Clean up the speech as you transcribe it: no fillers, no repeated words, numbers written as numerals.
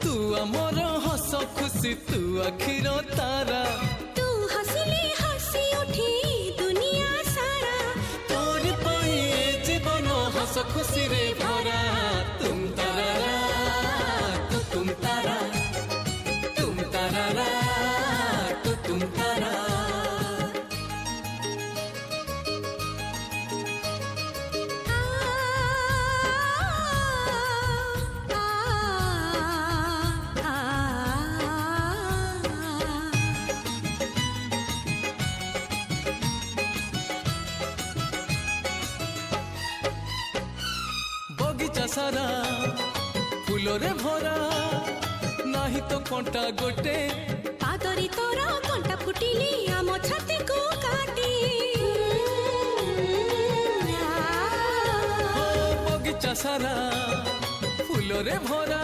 तू आमर हस खुशी तू आखिर तारा तू हसिले हसी उठी दुनिया सारा तोर पाई जीवन हस खुशी रे भरा तुम तारा तुम तारा तुम तारा तुम तारा बगीचा सारा फूलरे भरा नाही तो कंटा गोटे पादरी तोरा कंटा फुटिली आम छाती को काटी बगीचा सारा फूलरे भरा